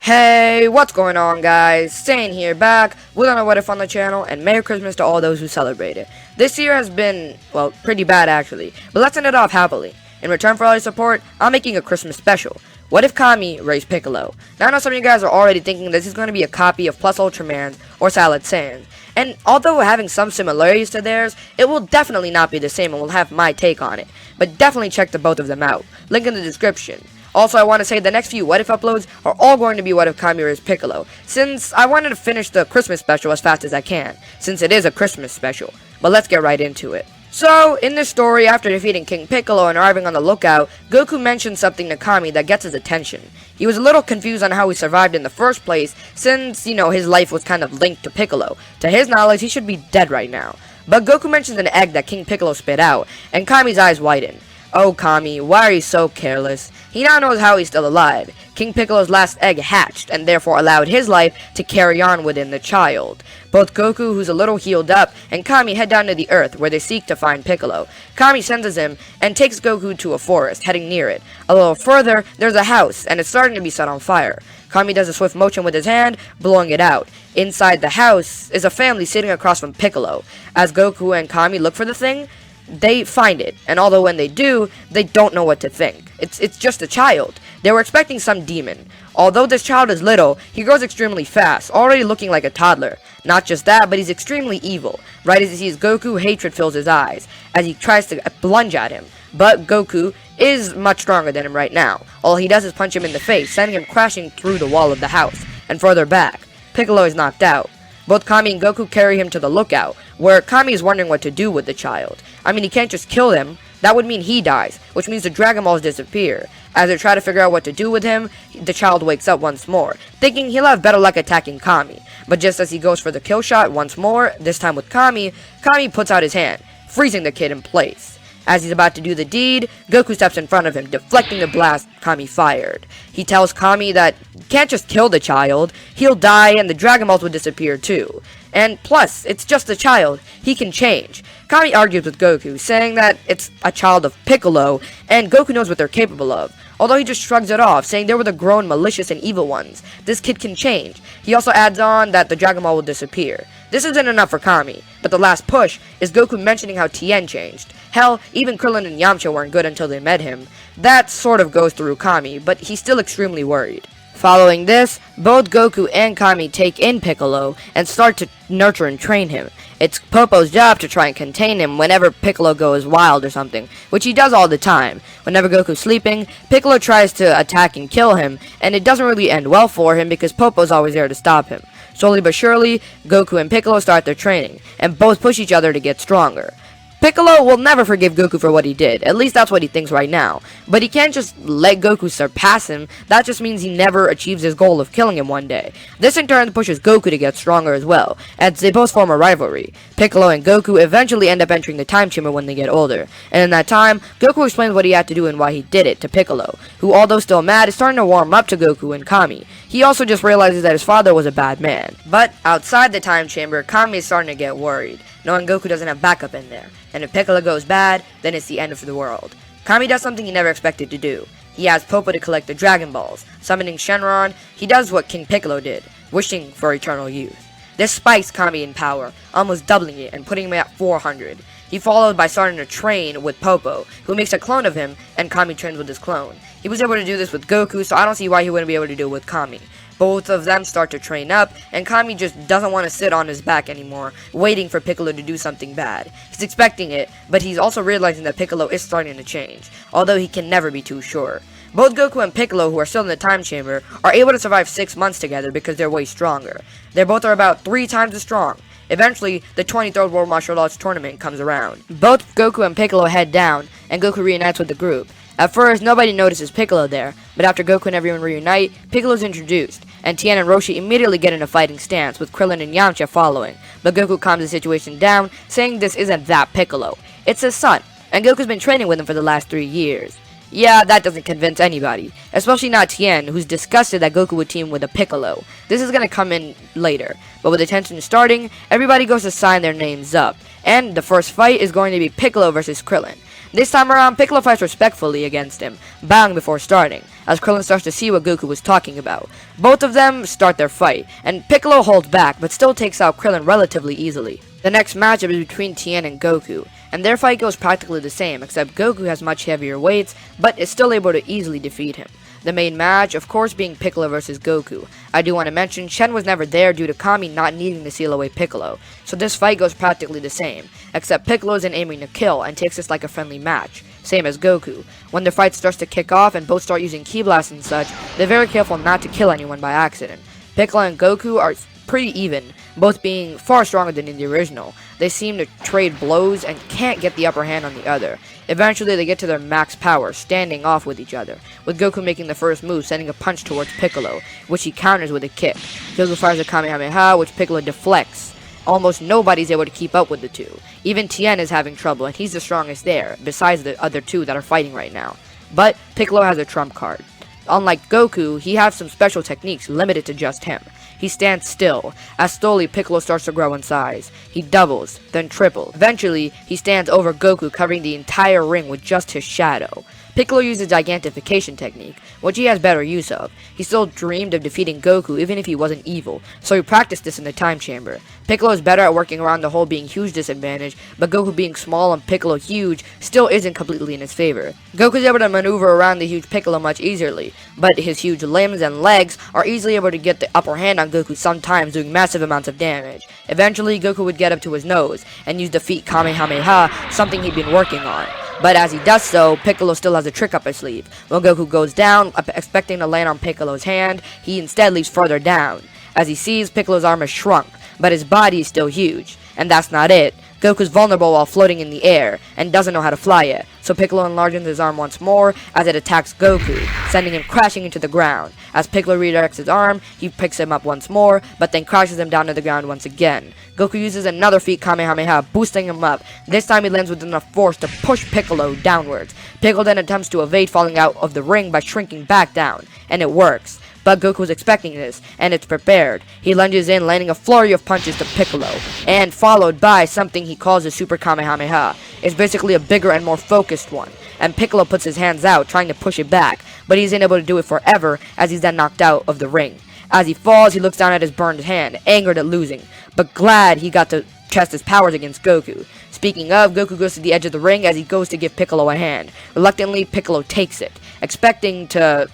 Hey, what's going on, guys? Saiyan here, back with another What If on the channel, and Merry Christmas to all those who celebrate it. This year has been, well, pretty bad actually, but let's end it off happily. In return for all your support, I'm making a Christmas special. What if Kami raised Piccolo? Now I know some of you guys are already thinking this is going to be a copy of Plus Ultraman's or Salad Saiyan. And although having some similarities to theirs, it will definitely not be the same and will have my take on it. But definitely check the both of them out. Link in the description. Also, I want to say the next few What If uploads are all going to be What If Kami raised Piccolo, since I wanted to finish the Christmas special as fast as I can, since it is a Christmas special. But let's get right into it. So, in this story, after defeating King Piccolo and arriving on the lookout, Goku mentions something to Kami that gets his attention. He was a little confused on how he survived in the first place, since, his life was kind of linked to Piccolo. To his knowledge, he should be dead right now. But Goku mentions an egg that King Piccolo spit out, and Kami's eyes widen. Oh, Kami, why are you so careless? He now knows how he's still alive. King Piccolo's last egg hatched, and therefore allowed his life to carry on within the child. Both Goku, who's a little healed up, and Kami head down to the earth, where they seek to find Piccolo. Kami senses him, and takes Goku to a forest, heading near it. A little further, there's a house, and it's starting to be set on fire. Kami does a swift motion with his hand, blowing it out. Inside the house is a family sitting across from Piccolo. As Goku and Kami look for the thing, they find it, and although when they do, they don't know what to think. It's just a child. They were expecting some demon. Although this child is little, he grows extremely fast, already looking like a toddler. Not just that, but he's extremely evil. Right as he sees Goku, hatred fills his eyes, as he tries to lunge at him. But Goku is much stronger than him right now. All he does is punch him in the face, sending him crashing through the wall of the house, and further back. Piccolo is knocked out. Both Kami and Goku carry him to the lookout, where Kami is wondering what to do with the child. I mean, he can't just kill him. That would mean he dies, which means the Dragon Balls disappear. As they try to figure out what to do with him, the child wakes up once more, thinking he'll have better luck attacking Kami. But just as he goes for the kill shot once more, this time with Kami, Kami puts out his hand, freezing the kid in place. As he's about to do the deed, Goku steps in front of him, deflecting the blast Kami fired. He tells Kami that he can't just kill the child, he'll die and the Dragon Balls will disappear too. And plus, it's just a child, he can change. Kami argues with Goku, saying that it's a child of Piccolo, and Goku knows what they're capable of. Although he just shrugs it off, saying they were the grown, malicious, and evil ones. This kid can change. He also adds on that the Dragon Ball will disappear. This isn't enough for Kami, but the last push is Goku mentioning how Tien changed. Hell, even Krillin and Yamcha weren't good until they met him. That sort of goes through Kami, but he's still extremely worried. Following this, both Goku and Kami take in Piccolo and start to nurture and train him. It's Popo's job to try and contain him whenever Piccolo goes wild or something, which he does all the time. Whenever Goku's sleeping, Piccolo tries to attack and kill him, and it doesn't really end well for him because Popo's always there to stop him. Slowly but surely, Goku and Piccolo start their training, and both push each other to get stronger. Piccolo will never forgive Goku for what he did, at least that's what he thinks right now. But he can't just let Goku surpass him, that just means he never achieves his goal of killing him one day. This in turn pushes Goku to get stronger as well, as they both form a rivalry. Piccolo and Goku eventually end up entering the time chamber when they get older, and in that time, Goku explains what he had to do and why he did it to Piccolo, who although still mad is starting to warm up to Goku and Kami. He also just realizes that his father was a bad man. But outside the time chamber, Kami is starting to get worried, knowing Goku doesn't have backup in there. And if Piccolo goes bad, then it's the end of the world. Kami does something he never expected to do. He asks Popo to collect the Dragon Balls. Summoning Shenron, he does what King Piccolo did, wishing for eternal youth. This spikes Kami in power, almost doubling it and putting him at 400. He followed by starting to train with Popo, who makes a clone of him, and Kami trains with his clone. He was able to do this with Goku, so I don't see why he wouldn't be able to do it with Kami. Both of them start to train up, and Kami just doesn't want to sit on his back anymore, waiting for Piccolo to do something bad. He's expecting it, but he's also realizing that Piccolo is starting to change, although he can never be too sure. Both Goku and Piccolo, who are still in the time chamber, are able to survive 6 months together because they're way stronger. They both are about 3 times as strong. Eventually, the 23rd World Martial Arts Tournament comes around. Both Goku and Piccolo head down, and Goku reunites with the group. At first, nobody notices Piccolo there, but after Goku and everyone reunite, Piccolo's introduced, and Tien and Roshi immediately get in a fighting stance, with Krillin and Yamcha following. But Goku calms the situation down, saying this isn't that Piccolo. It's his son, and Goku's been training with him for the last 3 years. Yeah, that doesn't convince anybody, especially not Tien, who's disgusted that Goku would team with a Piccolo. This is gonna come in later, but with the tension starting, everybody goes to sign their names up, and the first fight is going to be Piccolo versus Krillin. This time around, Piccolo fights respectfully against him, bowing before starting. as Krillin starts to see what Goku was talking about. Both of them start their fight, and Piccolo holds back, but still takes out Krillin relatively easily. The next matchup is between Tien and Goku, and their fight goes practically the same, except Goku has much heavier weights, but is still able to easily defeat him. The main match, of course, being Piccolo versus Goku. I do want to mention, Shen was never there due to Kami not needing to seal away Piccolo, so this fight goes practically the same, except Piccolo isn't aiming to kill and takes this like a friendly match, same as Goku. When the fight starts to kick off and both start using Ki Blasts and such, they're very careful not to kill anyone by accident. Piccolo and Goku are pretty even, both being far stronger than in the original. They seem to trade blows and can't get the upper hand on the other. Eventually they get to their max power, standing off with each other, with Goku making the first move, sending a punch towards Piccolo, which he counters with a kick. Goku fires a Kamehameha, which Piccolo deflects. Almost nobody's able to keep up with the two. Even Tien is having trouble, and he's the strongest there, besides the other two that are fighting right now. But Piccolo has a trump card. Unlike Goku, he has some special techniques limited to just him. He stands still, as slowly Piccolo starts to grow in size. He doubles, then triples. Eventually, he stands over Goku, covering the entire ring with just his shadow. Piccolo uses gigantification technique, which he has better use of. He still dreamed of defeating Goku even if he wasn't evil, so he practiced this in the time chamber. Piccolo is better at working around the whole being huge disadvantage, but Goku being small and Piccolo huge still isn't completely in his favor. Goku is able to maneuver around the huge Piccolo much easily, but his huge limbs and legs are easily able to get the upper hand on Goku, sometimes doing massive amounts of damage. Eventually, Goku would get up to his nose and use the feat Kamehameha, something he'd been working on. But as he does so, Piccolo still has a trick up his sleeve. When Goku goes down, expecting to land on Piccolo's hand, he instead leaps further down. As he sees, Piccolo's arm is shrunk, but his body is still huge. And that's not it. Goku's vulnerable while floating in the air, and doesn't know how to fly yet, so Piccolo enlarges his arm once more as it attacks Goku, sending him crashing into the ground. As Piccolo redirects his arm, he picks him up once more, but then crashes him down to the ground once again. Goku uses another feat Kamehameha, boosting him up. This time he lands with enough force to push Piccolo downwards. Piccolo then attempts to evade falling out of the ring by shrinking back down, and it works. But Goku was expecting this, and it's prepared. He lunges in, landing a flurry of punches to Piccolo, and followed by something he calls a Super Kamehameha. It's basically a bigger and more focused one, and Piccolo puts his hands out, trying to push it back, but he's unable to do it forever, as he's then knocked out of the ring. As he falls, he looks down at his burned hand, angered at losing, but glad he got to test his powers against Goku. Speaking of, Goku goes to the edge of the ring as he goes to give Piccolo a hand. Reluctantly, Piccolo takes it, expecting to,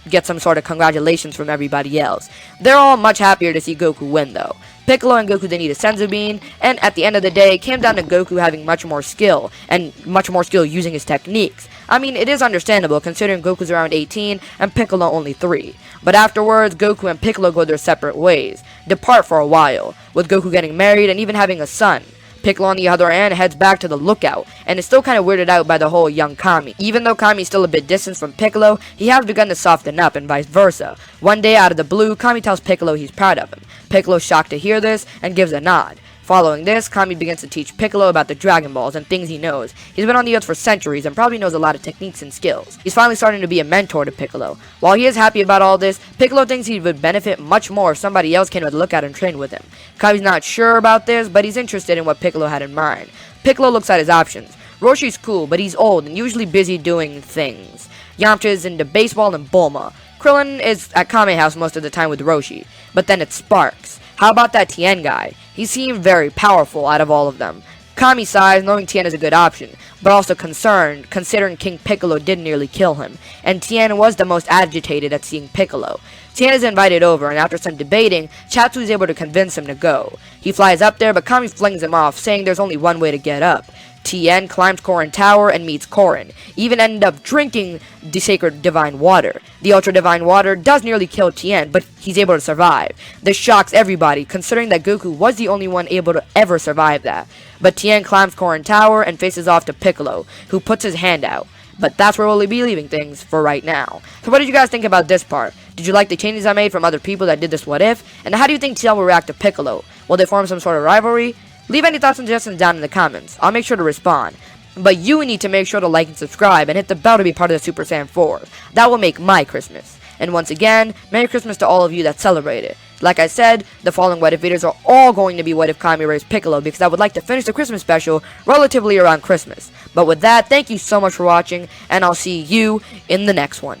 get some sort of congratulations from everybody else. They're all much happier to see Goku win, though. Piccolo and Goku then need a Senzu Bean, and at the end of the day, it came down to Goku having much more skill, and much more skill using his techniques. I mean, it is understandable considering Goku's around 18 and Piccolo only 3. But afterwards, Goku and Piccolo go their separate ways, depart for a while, with Goku getting married and even having a son. Piccolo, on the other hand, heads back to the lookout, and is still kind of weirded out by the whole young Kami. Even though Kami is still a bit distant from Piccolo, he has begun to soften up, and vice versa. One day, out of the blue, Kami tells Piccolo he's proud of him. Piccolo is shocked to hear this, and gives a nod. Following this, Kami begins to teach Piccolo about the Dragon Balls and things he knows. He's been on the earth for centuries and probably knows a lot of techniques and skills. He's finally starting to be a mentor to Piccolo. While he is happy about all this, Piccolo thinks he would benefit much more if somebody else came to look at and train with him. Kami's not sure about this, but he's interested in what Piccolo had in mind. Piccolo looks at his options. Roshi's cool, but he's old and usually busy doing things. Yamcha's into baseball and Bulma. Krillin is at Kame House most of the time with Roshi, but then it's Sparks. How about that Tien guy? He seemed very powerful out of all of them. Kami sighs, knowing Tien is a good option, but also concerned, considering King Piccolo did nearly kill him, and Tien was the most agitated at seeing Piccolo. Tien is invited over, and after some debating, Chatsu is able to convince him to go. He flies up there, but Kami flings him off, saying there's only one way to get up. Tien climbs Korin Tower and meets Korin, even ended up drinking the sacred divine water. The ultra divine water does nearly kill Tien, but he's able to survive. This shocks everybody, considering that Goku was the only one able to ever survive that. But Tien climbs Korin Tower and faces off to Piccolo, who puts his hand out. But that's where we'll be leaving things for right now. So what did you guys think about this part? Did you like the changes I made from other people that did this what if? And how do you think Tien will react to Piccolo? Will they form some sort of rivalry? Leave any thoughts and suggestions down in the comments. I'll make sure to respond. But you need to make sure to like and subscribe and hit the bell to be part of the Super Saiyan 4. That will make my Christmas. And once again, Merry Christmas to all of you that celebrate it. Like I said, the following What If videos are all going to be What If Kami raised Piccolo, because I would like to finish the Christmas special relatively around Christmas. But with that, thank you so much for watching, and I'll see you in the next one.